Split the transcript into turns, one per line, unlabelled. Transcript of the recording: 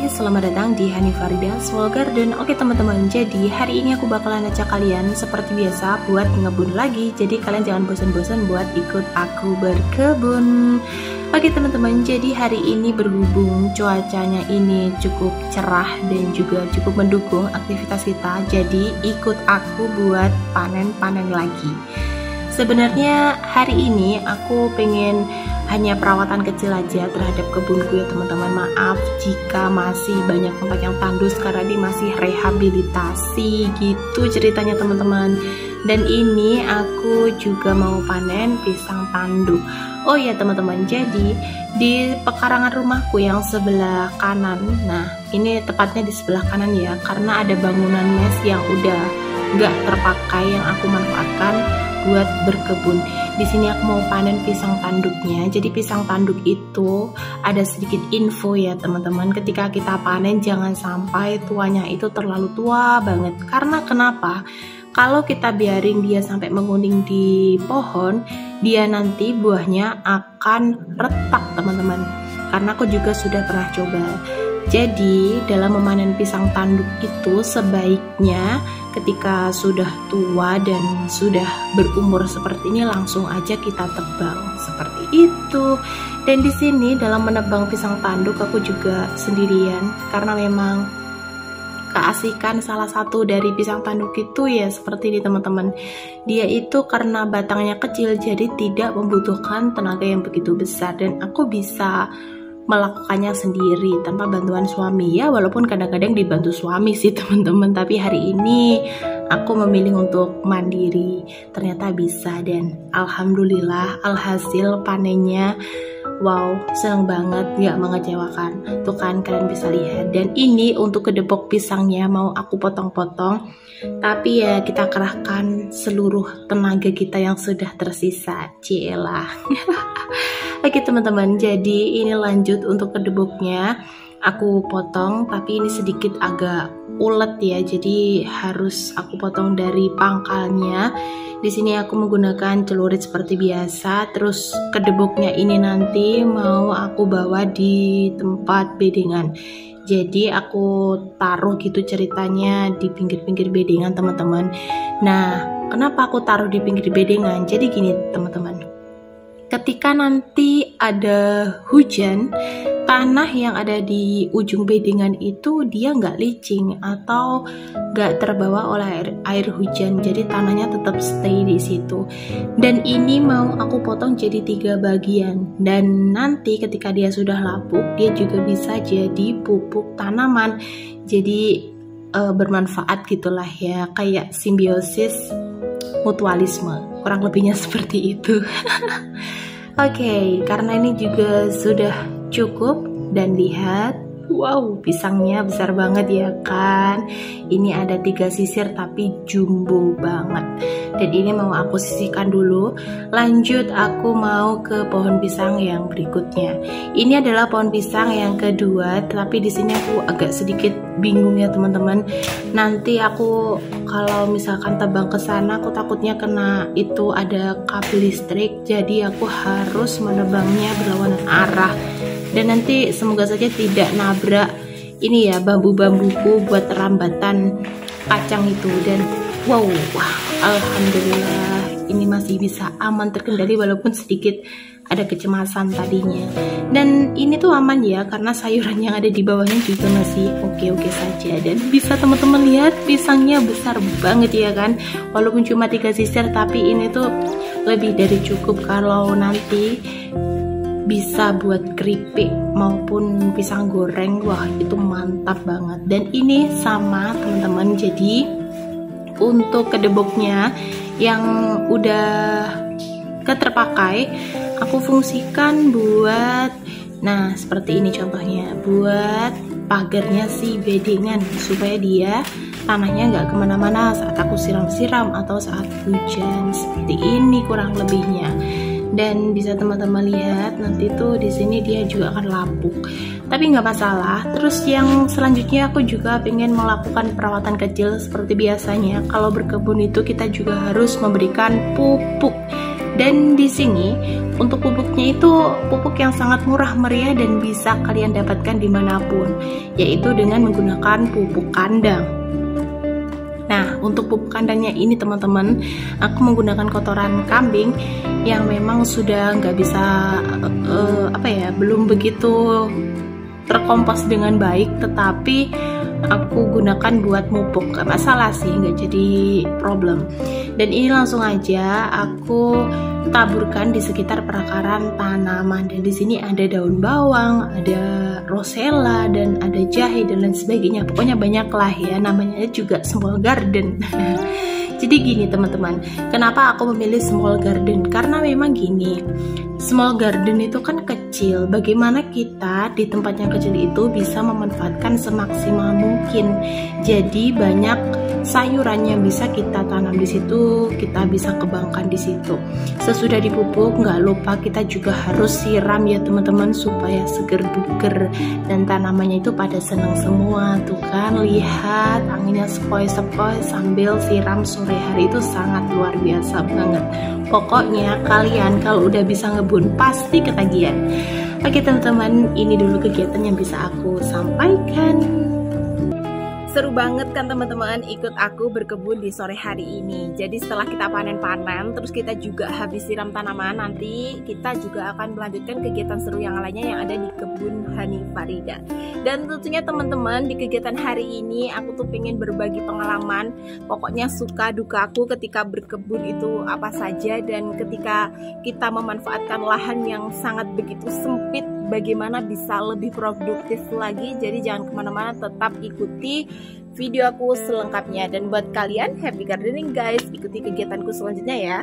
Hai, selamat datang di Hani Farida's Small Garden. Oke teman-teman, jadi hari ini aku bakalan ajak kalian seperti biasa buat ngebun lagi. Jadi kalian jangan bosan-bosan buat ikut aku berkebun. Oke teman-teman, jadi hari ini berhubung cuacanya ini cukup cerah dan juga cukup mendukung aktivitas kita, jadi ikut aku buat panen-panen lagi. Sebenarnya hari ini aku pengen hanya perawatan kecil aja terhadap kebunku ya teman-teman. Maaf jika masih banyak tempat yang tandus karena ini masih rehabilitasi gitu ceritanya teman-teman. Dan ini aku juga mau panen pisang tanduk. Oh ya teman-teman, jadi di pekarangan rumahku yang sebelah kanan, nah ini tepatnya di sebelah kanan ya, karena ada bangunan mes yang udah nggak terpakai yang aku manfaatkan buat berkebun. Di sini aku mau panen pisang tanduknya. Jadi pisang tanduk itu ada sedikit info ya teman-teman. Ketika kita panen jangan sampai tuanya itu terlalu tua banget. Karena kenapa? Kalau kita biarin dia sampai menguning di pohon, dia nanti buahnya akan retak teman-teman. Karena aku juga sudah pernah coba. Jadi dalam memanen pisang tanduk itu sebaiknya ketika sudah tua dan sudah berumur seperti ini langsung aja kita tebang seperti itu. Dan di sini dalam menebang pisang tanduk aku juga sendirian karena memang keasikan salah satu dari pisang tanduk itu ya seperti ini teman-teman. Dia itu karena batangnya kecil jadi tidak membutuhkan tenaga yang begitu besar dan aku bisa melakukannya sendiri tanpa bantuan suami ya, walaupun kadang-kadang dibantu suami sih teman-teman, tapi hari ini aku memilih untuk mandiri. Ternyata bisa dan alhamdulillah alhasil panennya wow, senang banget, gak mengecewakan. Tuh kan kalian bisa lihat. Dan ini untuk kedepok pisangnya mau aku potong-potong, tapi ya kita kerahkan seluruh tenaga kita yang sudah tersisa. Cielah. Oke teman-teman, jadi ini lanjut untuk kedeboknya. Aku potong, tapi ini sedikit agak ulet ya, jadi harus aku potong dari pangkalnya. Di sini aku menggunakan celurit seperti biasa. Terus kedeboknya ini nanti mau aku bawa di tempat bedengan. Jadi aku taruh gitu ceritanya di pinggir-pinggir bedengan teman-teman. Nah, kenapa aku taruh di pinggir bedengan? Jadi gini teman-teman. Ketika nanti ada hujan, tanah yang ada di ujung bedengan itu dia nggak licin atau nggak terbawa oleh air hujan, jadi tanahnya tetap stay di situ. Dan ini mau aku potong jadi 3 bagian, dan nanti ketika dia sudah lapuk dia juga bisa jadi pupuk tanaman. Jadi bermanfaat gitulah ya, kayak simbiosis mutualisme, kurang lebihnya seperti itu. Oke, karena ini juga sudah cukup dan lihat, wow, pisangnya besar banget ya kan. Ini ada 3 sisir tapi jumbo banget. Dan ini mau aku sisihkan dulu. Lanjut aku mau ke pohon pisang yang berikutnya. Ini adalah pohon pisang yang kedua, tapi di sini aku agak sedikit bingung ya teman-teman. Nanti aku kalau misalkan tebang ke sana aku takutnya kena itu ada kabel listrik, jadi aku harus menebangnya berlawanan arah. Dan nanti semoga saja tidak nabrak ini ya bambu-bambuku buat rambatan kacang itu. Dan wow, alhamdulillah ini masih bisa aman terkendali walaupun sedikit ada kecemasan tadinya. Dan ini tuh aman ya karena sayuran yang ada di bawahnya juga masih oke-oke saja. Dan bisa teman-teman lihat pisangnya besar banget ya kan, walaupun cuma 3 sisir tapi ini tuh lebih dari cukup kalau nanti bisa buat keripik maupun pisang goreng. Wah itu mantap banget. Dan ini sama teman-teman, jadi untuk kedeboknya yang udah keterpakai aku fungsikan buat, nah seperti ini contohnya, buat pagarnya si bedengan supaya dia tanahnya nggak kemana-mana saat aku siram-siram atau saat hujan. Seperti ini kurang lebihnya. Dan bisa teman-teman lihat nanti tuh di sini dia juga akan lapuk, tapi nggak masalah. Terus yang selanjutnya aku juga pengen melakukan perawatan kecil seperti biasanya. Kalau berkebun itu kita juga harus memberikan pupuk. Dan di sini untuk pupuknya itu pupuk yang sangat murah meriah dan bisa kalian dapatkan dimanapun, yaitu dengan menggunakan pupuk kandang. Nah, untuk pupuk kandangnya ini teman-teman, aku menggunakan kotoran kambing yang memang sudah nggak bisa belum begitu terkompos dengan baik, tetapi aku gunakan buat mupuk. Gak masalah sih, nggak jadi problem. Dan ini langsung aja aku taburkan di sekitar perakaran tanaman. Dan di sini ada daun bawang, ada rosella, dan ada jahe dan lain sebagainya. Pokoknya banyak lah ya, namanya juga small garden. Jadi gini teman-teman, kenapa aku memilih small garden? Karena memang gini, small garden itu kan kecil. Bagaimana kita di tempat yang kecil itu bisa memanfaatkan semaksimal mungkin. Jadi banyak sayuran yang bisa kita tanam di situ, kita bisa kembangkan di situ. Sesudah dipupuk, nggak lupa kita juga harus siram ya teman-teman, supaya seger buger dan tanamannya itu pada senang semua. Tuh kan, lihat anginnya sepoi-sepoi sambil siram sore hari, itu sangat luar biasa banget. Pokoknya kalian kalau udah bisa ngebun pasti ketagihan. Oke teman-teman, ini dulu kegiatan yang bisa aku sampaikan. Seru banget kan teman-teman ikut aku berkebun di sore hari ini. Jadi setelah kita panen-panen, terus kita juga habis siram tanaman, nanti kita juga akan melanjutkan kegiatan seru yang lainnya yang ada di kebun Hani Farida. Dan tentunya teman-teman, di kegiatan hari ini aku tuh pengen berbagi pengalaman. Pokoknya suka duka aku ketika berkebun itu apa saja, dan ketika kita memanfaatkan lahan yang sangat begitu sempit, bagaimana bisa lebih produktif lagi. Jadi jangan kemana-mana, tetap ikuti video aku selengkapnya. Dan buat kalian, happy gardening guys, ikuti kegiatanku selanjutnya ya.